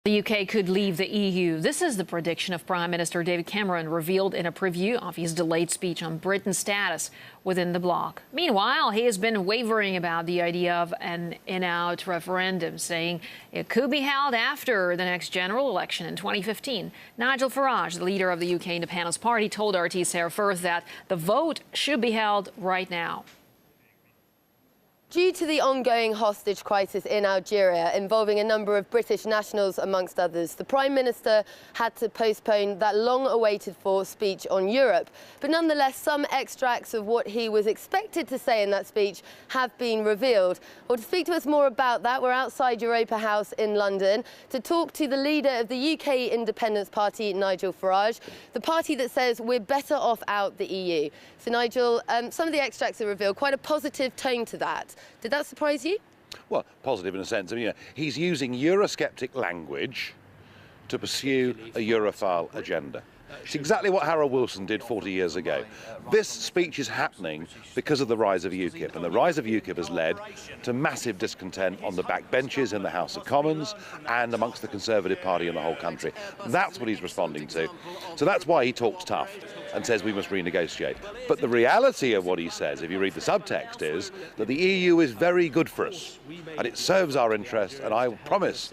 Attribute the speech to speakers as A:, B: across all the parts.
A: The UK could leave the EU. This is the prediction of Prime Minister David Cameron, revealed in a preview of his delayed speech on Britain's status within the bloc. Meanwhile, he has been wavering about the idea of an in-out referendum, saying it could be held after the next general election in 2015. Nigel Farage, the leader of the UK Independence Party, told RT's Sara Firth that the vote should be held right now.
B: Due to the ongoing hostage crisis in Algeria, involving a number of British nationals amongst others, the Prime Minister had to postpone that long-awaited-for speech on Europe. But nonetheless, some extracts of what he was expected to say in that speech have been revealed. Well, to speak to us more about that, we're outside Europa House in London to talk to the leader of the UK Independence Party, Nigel Farage, the party that says we're better off out the EU. So, Nigel, some of the extracts are revealed, quite a positive tone to that. Did that surprise you?
C: Well, positive in a sense. I mean, he's using Eurosceptic language to pursue a Europhile agenda. It's exactly what Harold Wilson did 40 years ago. This speech is happening because of the rise of UKIP, and the rise of UKIP has led to massive discontent on the backbenches in the House of Commons and amongst the Conservative Party in the whole country. That's what he's responding to. So that's why he talks tough and says we must renegotiate. But the reality of what he says, if you read the subtext, is that the EU is very good for us and it serves our interest, and I promise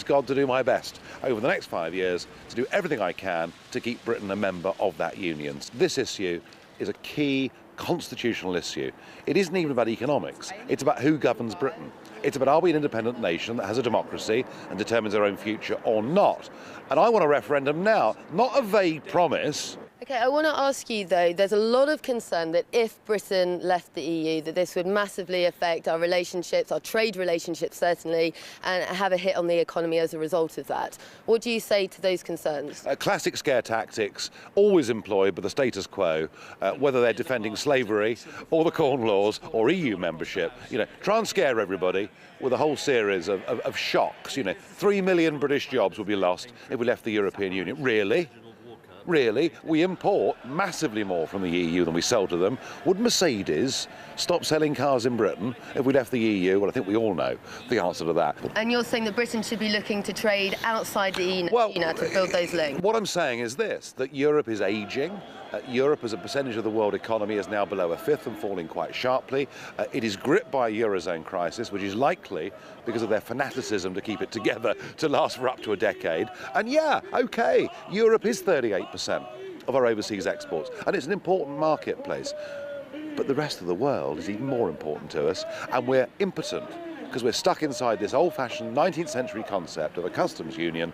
C: God to do my best over the next 5 years to do everything I can to keep Britain a member of that union. This issue is a key constitutional issue. It isn't even about economics. It's about who governs Britain. It's about, are we an independent nation that has a democracy and determines our own future or not? And I want a referendum now, not a vague promise.
B: OK, I want to ask you, though, there's a lot of concern that if Britain left the EU, that this would massively affect our relationships, our trade relationships certainly, and have a hit on the economy as a result of that. What do you say to those concerns?
C: Classic scare tactics, always employed by the status quo, whether they're defending slavery or the Corn Laws or EU membership. You know, try and scare everybody with a whole series of shocks. You know, 3 million British jobs would be lost if we left the European Union. Really? Really, we import massively more from the EU than we sell to them. Would Mercedes stop selling cars in Britain if we left the EU? Well, I think we all know the answer to that.
B: And you're saying that Britain should be looking to trade outside the EU to build those links?
C: What I'm saying is this, that Europe is ageing. Europe as a percentage of the world economy is now below a fifth and falling quite sharply. It is gripped by a Eurozone crisis, which is likely, because of their fanaticism to keep it together, to last for up to a decade. And yeah, OK, Europe is 38% of our overseas exports, and it's an important marketplace. But the rest of the world is even more important to us, and we're impotent because we're stuck inside this old-fashioned 19th century concept of a customs union.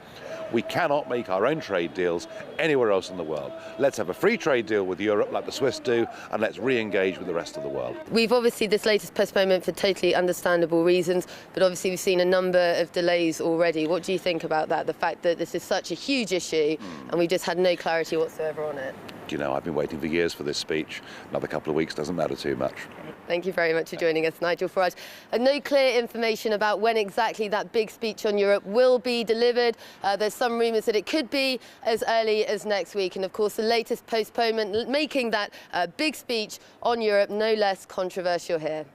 C: We cannot make our own trade deals anywhere else in the world. Let's have a free trade deal with Europe like the Swiss do, and let's re-engage with the rest of the world.
B: We've obviously this latest postponement for totally understandable reasons, but obviously we've seen a number of delays already. What do you think about that, the fact that this is such a huge issue and we've just had no clarity whatsoever on it?
C: You know, I've been waiting for years for this speech. Another couple of weeks doesn't matter too much.
B: Thank you very much for joining us, Nigel Farage. And no clear information about when exactly that big speech on Europe will be delivered. There's some rumours that it could be as early as next week. And of course, the latest postponement making that big speech on Europe no less controversial here.